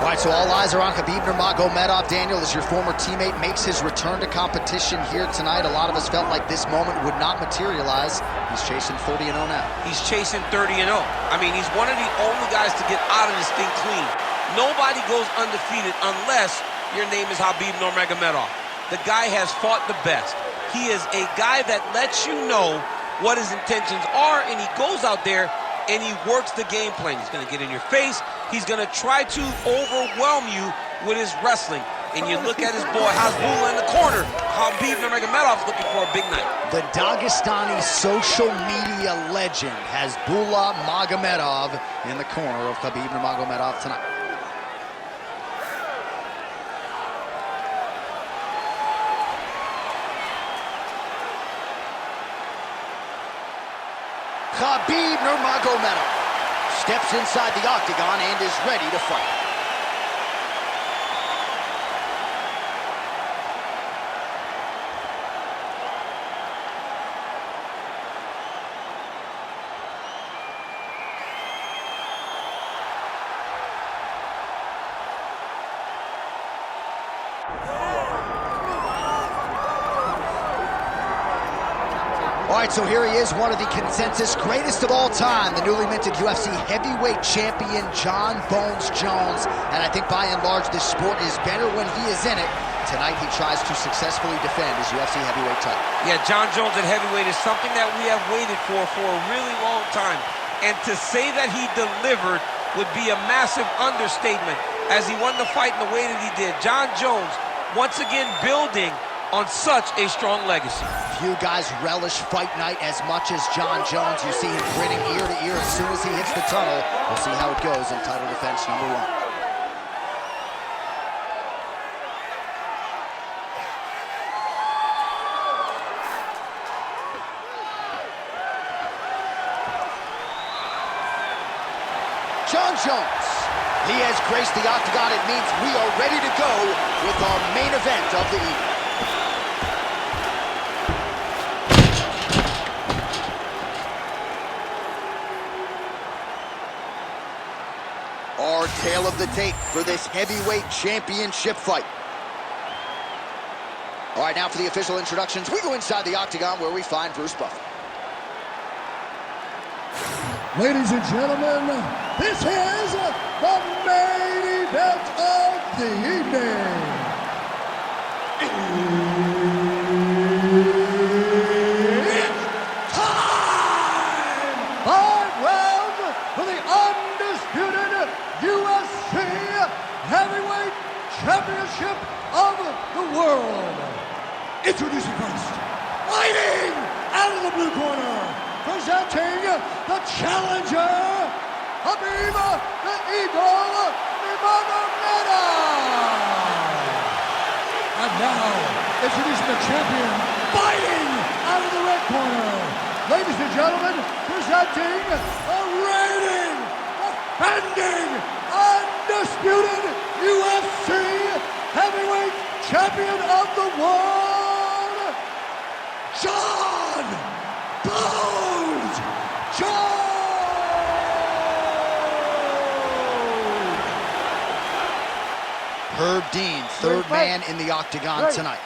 All right, so all eyes are on Khabib Nurmagomedov. Daniel, as your former teammate makes his return to competition here tonight, a lot of us felt like this moment would not materialize. He's chasing 30-0 now. He's chasing 30-0. I mean, he's one of the only guys to get out of this thing clean. Nobody goes undefeated unless your name is Khabib Nurmagomedov. The guy has fought the best. He is a guy that lets you know what his intentions are, and he goes out there and he works the game plan. He's going to get in your face. He's going to try to overwhelm you with his wrestling. And you look at his boy Hasbulla in the corner. Khabib Nurmagomedov's looking for a big night. The Dagestani social media legend Hasbulla Magomedov in the corner of Khabib Nurmagomedov tonight. Khabib Nurmagomedov steps inside the octagon and is ready to fight. All right, so here he is, one of the consensus greatest of all time, the newly minted UFC heavyweight champion, Jon Bones Jones. And I think by and large, this sport is better when he is in it. Tonight, he tries to successfully defend his UFC heavyweight title. Yeah, Jon Jones at heavyweight is something that we have waited for a really long time. And to say that he delivered would be a massive understatement as he won the fight in the way that he did. Jon Jones, once again, building on such a strong legacy. Few guys relish fight night as much as Jon Jones. You see him grinning ear to ear as soon as he hits the tunnel. We'll see how it goes in title defense number 1. Jon Jones, he has graced the octagon. It means we are ready to go with our main event of the evening. Our tale of the tape for this heavyweight championship fight. All right, now for the official introductions, we go inside the octagon where we find Bruce Buffer. Ladies and gentlemen, this is the main event of the evening. It's time! 5 rounds for the undisputed UFC Heavyweight Championship of the world. Introducing first, fighting out of the blue corner, presenting the challenger, Khabib the Eagle Nurmagomedov. And now, introducing the champion, fighting out of the red corner. Ladies and gentlemen, presenting the reigning, defending, undisputed UFC Heavyweight Champion of the world, Jon Bones Jones! Herb Dean, third man in the octagon tonight.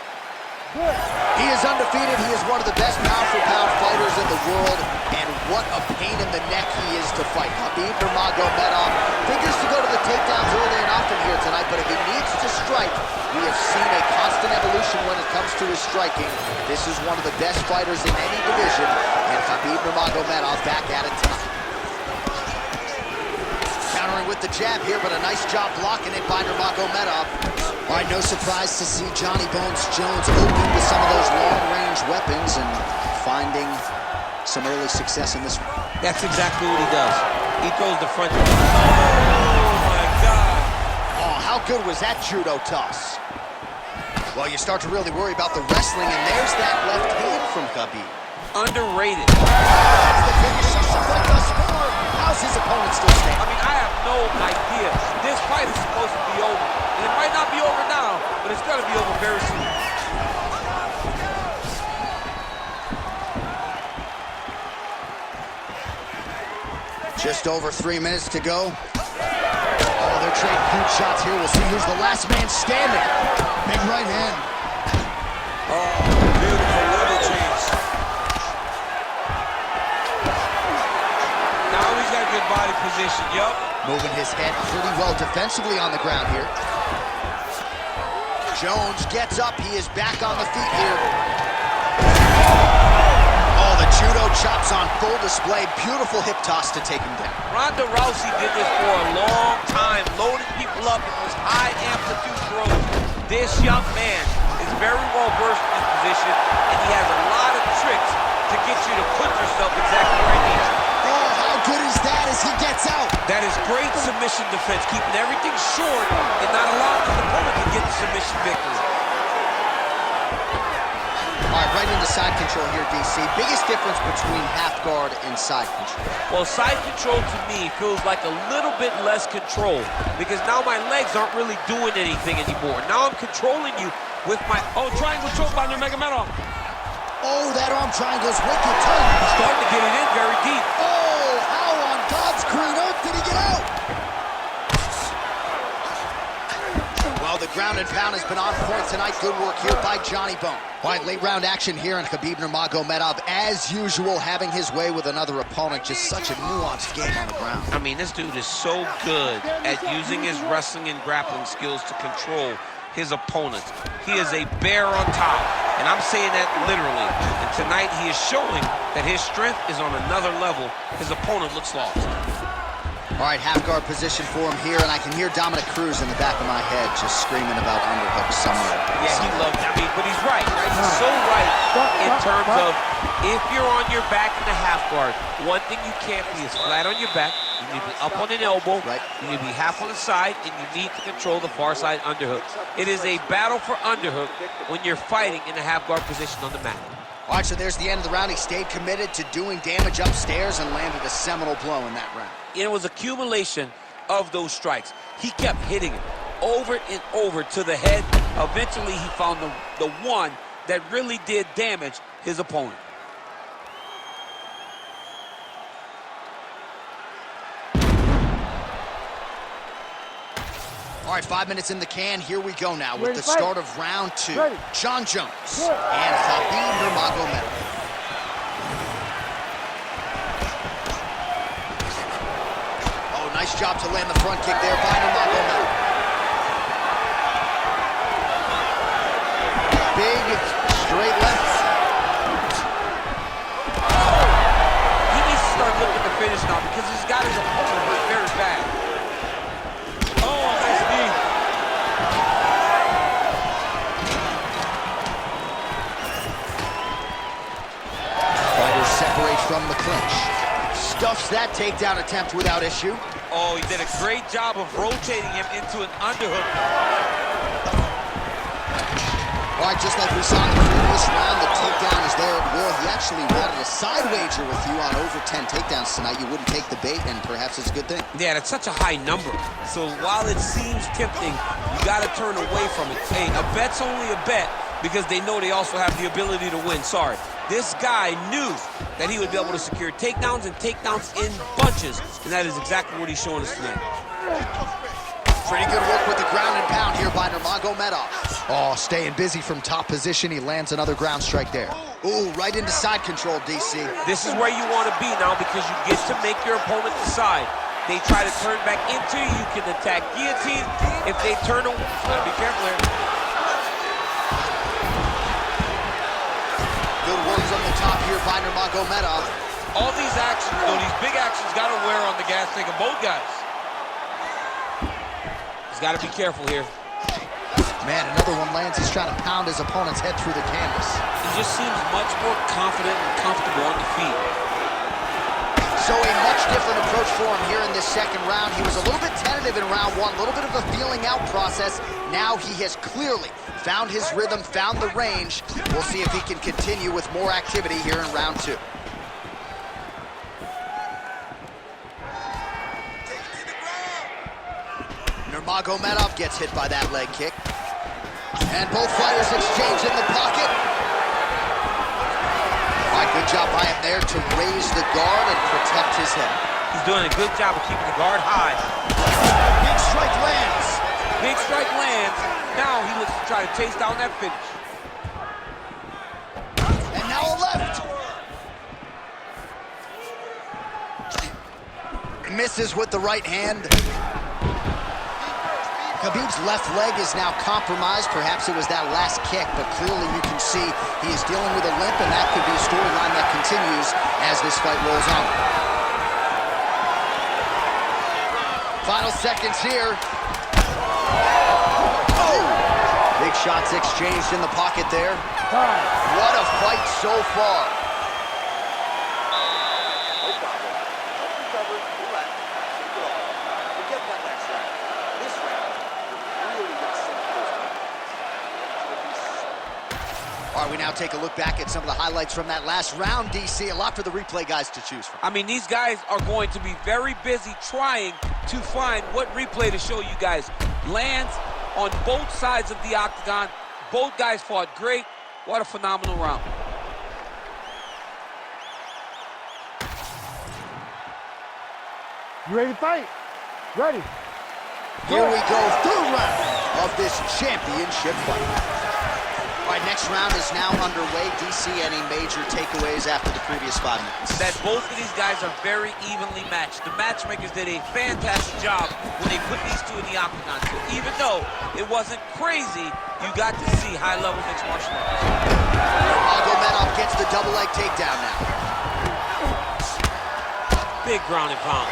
He is undefeated. He is one of the best pound-for-pound fighters in the world, and what a pain in the neck he is to fight. Khabib Nurmagomedov figures to go to the takedowns early and often here tonight, but if he needs to strike, we have seen a constant evolution when it comes to his striking. This is one of the best fighters in any division, and Khabib Nurmagomedov back at it tonight. Countering with the jab here, but a nice job blocking it by Nurmagomedov. All right, no surprise to see Johnny Bones Jones open with some of those long-range weapons and finding some early success in this one. That's exactly what he does. He throws the front. Oh, my God. Oh, how good was that judo toss? Well, you start to really worry about the wrestling, and there's that left hand from Khabib. Underrated. That's the finish he's suffered thus far. How's his opponent still standing? I mean, I have no idea. This fight is supposed to be over. And it might not be over now, but it's going to be over very soon. Just over 3 minutes to go. Oh, they're trading huge shots here. We'll see who's the last man standing. Big right hand. Oh, beautiful level change. Now he's got good body position, yup. Moving his head pretty well defensively on the ground here. Jones gets up. He is back on the feet here. Oh, the judo chops on full display. Beautiful hip toss to take him down. Ronda Rousey did this for a long time, loading people up in those high amplitude throws. This young man is very well versed in this position, and he has a lot of tricks to get you to put yourself exactly where he needs you. Oh, how good is that as he gets out? That is great submission defense, keeping everything short and not allowing the opponent to get the submission victory. All right, right into side control here, DC. Biggest difference between half guard and side control? Well, side control to me feels like a little bit less control because now my legs aren't really doing anything anymore. Now I'm controlling you with my... Oh, triangle choke by Nurmagomedov. Oh, that arm triangle's wicked tight. Starting to get it in very deep. Oh, how on God's green earth did he get out? Well, the ground and pound has been on point tonight. Good work here by Johnny Bone. All right, late round action here, and Khabib Nurmagomedov, as usual, having his way with another opponent. Just such a nuanced game on the ground. I mean, this dude is so good at using his wrestling and grappling skills to control his opponents. He is a bear on top, and I'm saying that literally. And tonight he is showing that his strength is on another level. His opponent looks lost. All right, half guard position for him here, and I can hear Dominic Cruz in the back of my head just screaming about underhooks somewhere. Yeah, he loves it. I mean, but he's right? He's so right in terms of if you're on your back in the half guard, one thing you can't be is flat on your back. You need to be up on an elbow. Right. You need to be half on the side, and you need to control the far side underhook. It is a battle for underhook when you're fighting in the half guard position on the mat. All right, so there's the end of the round. He stayed committed to doing damage upstairs and landed a seminal blow in that round. It was accumulation of those strikes. He kept hitting it over and over to the head. Eventually, he found the one that really did damage his opponent. All right, 5 minutes in the can. Here we go now with the start of round 2. Jon Jones and Khabib Nurmagomedov. Oh, nice job to land the front kick there by Nurmagomedov. Big, straight left. He needs to start looking to finish now because he's got his opponent hurt very bad. Separate from the clinch. Stuffs that takedown attempt without issue. Oh, he did a great job of rotating him into an underhook. All right, just like we saw in the previous round, the takedown is there at will. He actually wanted a side wager with you on over 10 takedowns tonight. You wouldn't take the bait, and perhaps it's a good thing. Yeah, that's such a high number. So while it seems tempting, you got to turn away from it. Hey, a bet's only a bet because they know they also have the ability to win. Sorry. This guy knew that he would be able to secure takedowns and takedowns in bunches, and that is exactly what he's showing us tonight. Pretty good work with the ground and pound here by Nurmagomedov. Oh, staying busy from top position. He lands another ground strike there. Ooh, right into side control, DC. This is where you want to be now because you get to make your opponent decide. They try to turn back into you. You can attack guillotine. If they turn away, be careful here. Good work from the top here by Nurmagomedov. All these actions, though, these big actions got to wear on the gas tank of both guys. He's got to be careful here. Man, another one lands. He's trying to pound his opponent's head through the canvas. He just seems much more confident and comfortable on the feet. So a much different approach for him here in this second round. He was a little bit tentative in round 1, a little bit of a feeling out process. Now he has clearly found his rhythm, found the range. We'll see if he can continue with more activity here in round 2. Nurmagomedov gets hit by that leg kick. And both fighters exchange in the pocket. All right, good job by him there to raise the guard and protect his head. He's doing a good job of keeping the guard high. Big strike lands. Big strike lands. Now he looks to try to chase down that finish. And now a left. Misses with the right hand. Khabib's left leg is now compromised. Perhaps it was that last kick, but clearly you can see he is dealing with a limp, and that could be a storyline that continues as this fight rolls on. Final seconds here. Oh! Big shots exchanged in the pocket there. What a fight so far. All right, we now take a look back at some of the highlights from that last round, DC. A lot for the replay guys to choose from. I mean, these guys are going to be very busy trying to find what replay to show you guys. Lands on both sides of the octagon. Both guys fought great. What a phenomenal round. You ready to fight? Ready. Here we go, third round of this championship fight. All right, next round is now underway. DC, any major takeaways after the previous 5 minutes? That both of these guys are very evenly matched. The matchmakers did a fantastic job when they put these two in the octagon. So even though it wasn't crazy, you got to see high-level mixed martial arts. Nurmagomedov gets the double leg takedown now. Big ground and pound.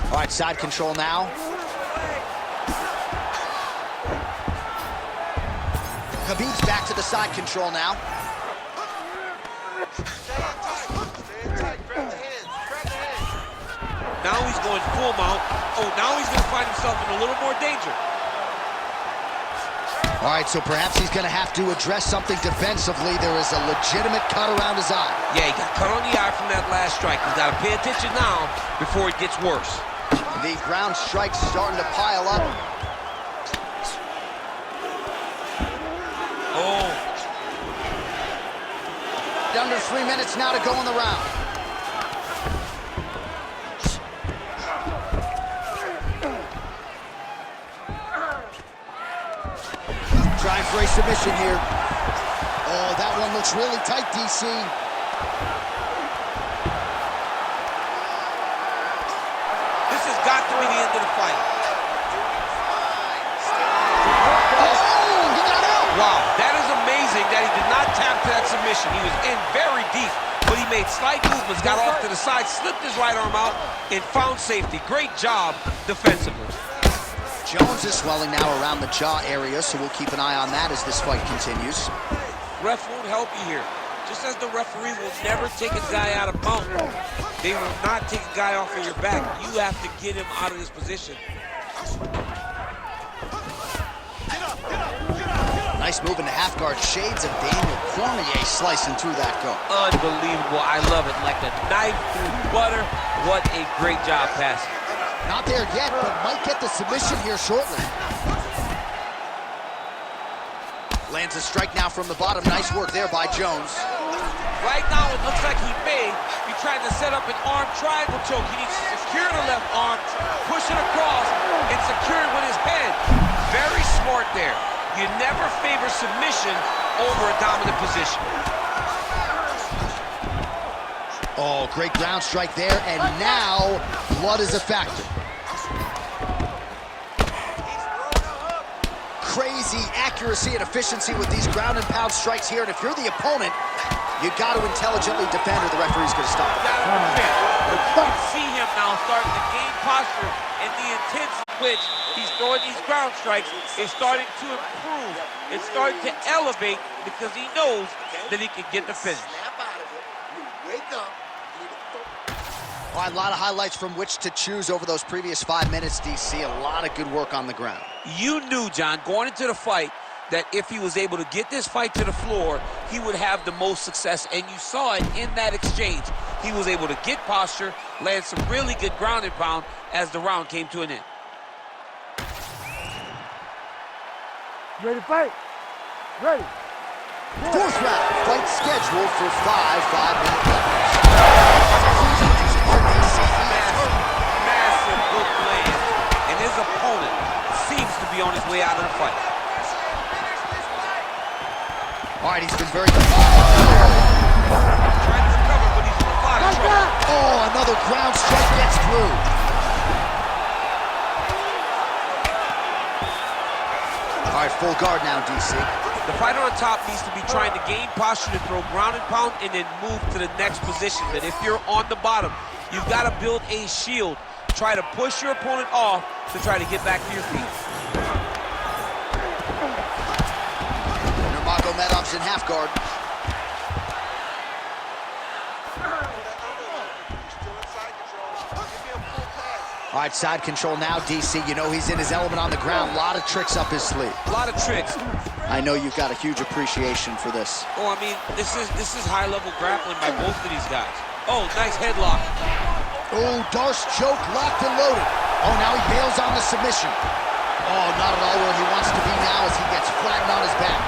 All right, side control now. Khabib's back to the side control now. Now he's going full mount. Oh, now he's going to find himself in a little more danger. All right, so perhaps he's going to have to address something defensively. There is a legitimate cut around his eye. Yeah, he got cut on the eye from that last strike. He's got to pay attention now before it gets worse. The ground strikes starting to pile up. Oh. Under 3 minutes now to go in the round. Trying for a submission here. Oh, that one looks really tight, DC. This has got to be the end of the fight. Oh, he got out! Wow, that is amazing that he did not tap to that submission. He was in very deep, but he made slight movements, got off to the side, slipped his right arm out, and found safety. Great job defensively. Jones is swelling now around the jaw area, so we'll keep an eye on that as this fight continues. Ref won't help you here. Just as the referee will never take a guy out of mount, they will not take a guy off of your back. You have to get him out of this position. Nice move into half guard. Shades of Daniel Cormier slicing through that go. Unbelievable. I love it. Like a knife through butter. What a great job passing. Not there yet, but might get the submission here shortly. Lands a strike now from the bottom. Nice work there by Jones. Right now, it looks like he may be trying to set up an arm triangle choke. He needs to secure the left arm, push it across, and secure it with his head. Very smart there. You never favor submission over a dominant position. Oh, great ground strike there, and now blood is a factor. Crazy accuracy and efficiency with these ground and pound strikes here, and if you're the opponent, you got to intelligently defend or the referee's going to stop it. You can see him now starting to gain posture, and the intensity with which he's throwing these ground strikes is starting to improve. It's starting to elevate because he knows that he can get the finish. Wake up. All right, a lot of highlights from which to choose over those previous 5 minutes, DC. A lot of good work on the ground. You knew, John, going into the fight, that if he was able to get this fight to the floor, he would have the most success, and you saw it in that exchange. He was able to get posture, land some really good ground and pound as the round came to an end. You ready to fight? Ready. Fourth round, fight scheduled for 5-minute rounds. Massive good plan, and his opponent seems to be on his way out of the fight. All right, he's been very good. Trying to recover, but he's in a lot of trouble. Oh, another ground strike gets through. All right, full guard now, DC. The fighter on top needs to be trying to gain posture to throw ground and pound and then move to the next position. But if you're on the bottom, you've got to build a shield. Try to push your opponent off to try to get back to your feet. Nurmagomedov's in half guard. All right, side control now, DC. You know he's in his element on the ground. A lot of tricks up his sleeve. A lot of tricks. I know you've got a huge appreciation for this. Oh, I mean, this is high-level grappling by both of these guys. Oh, nice headlock. Oh, Darce choke locked and loaded. Oh, now he bails on the submission. Oh, not at all where he wants to be now as he gets flattened on his back.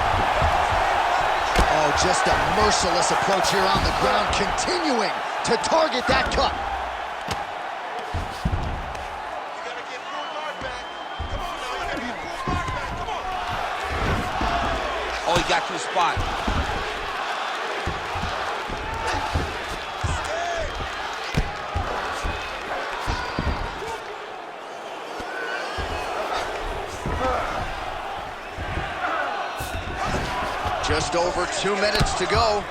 Oh, just a merciless approach here on the ground, continuing to target that cut. Oh, he got to the spot. Just over 2 minutes to go.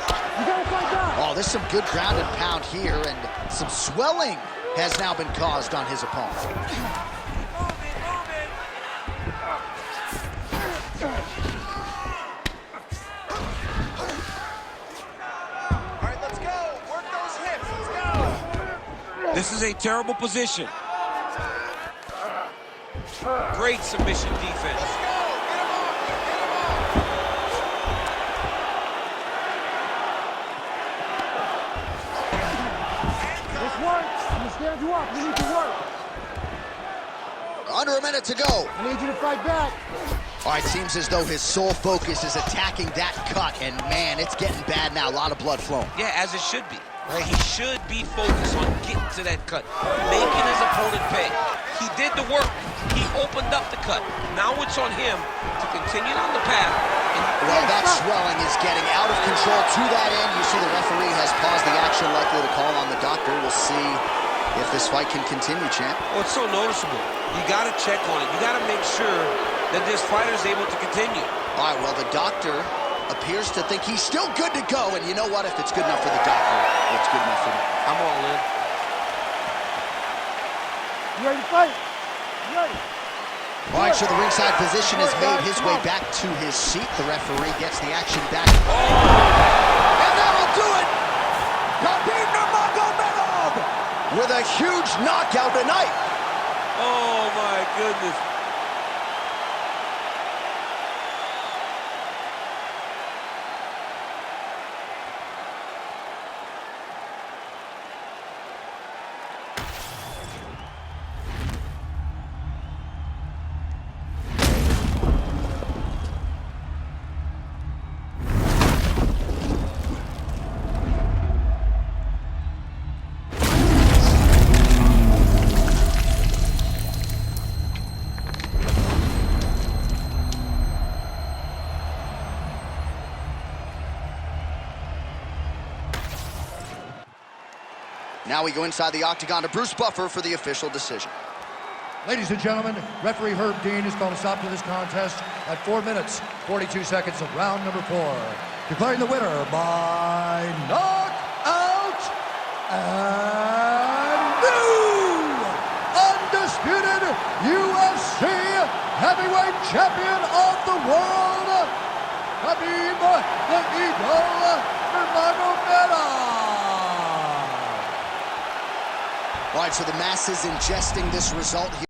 Oh, there's some good ground and pound here, and some swelling has now been caused on his opponent. This is a terrible position. Great submission defense. This works. I'm gonna stand you up. You need to work. Under a minute to go. I need you to fight back. All right, seems as though his sole focus is attacking that cut, and man, it's getting bad now. A lot of blood flowing. Yeah, as it should be. Right? He should be focused on getting to that cut, making his opponent pay. He did the work. He opened up the cut. Now it's on him to continue on the path. Well, that swelling is getting out of control to that end. You see the referee has paused the action, likely to call on the doctor. We'll see if this fight can continue, champ. Oh, it's so noticeable. You got to check on it. You got to make sure that this fighter is able to continue. All right, well, the doctor appears to think he's still good to go, and you know what? If it's good enough for the doctor, it's good enough for me. I'm all in. You ready to fight? You ready? All right, so the ringside position has made his way back to his seat. The referee gets the action back. Oh! And that'll do it! Khabib Nurmagomedov with a huge knockout tonight. Oh, my goodness. Now we go inside the octagon to Bruce Buffer for the official decision. Ladies and gentlemen, referee Herb Dean has called a stop to this contest at 4 minutes, 42 seconds of round number 4. Declaring the winner by knockout and new undisputed UFC heavyweight champion of the world, Khabib the Eagle Nurmagomedov. All right, so the masses ingesting this result here.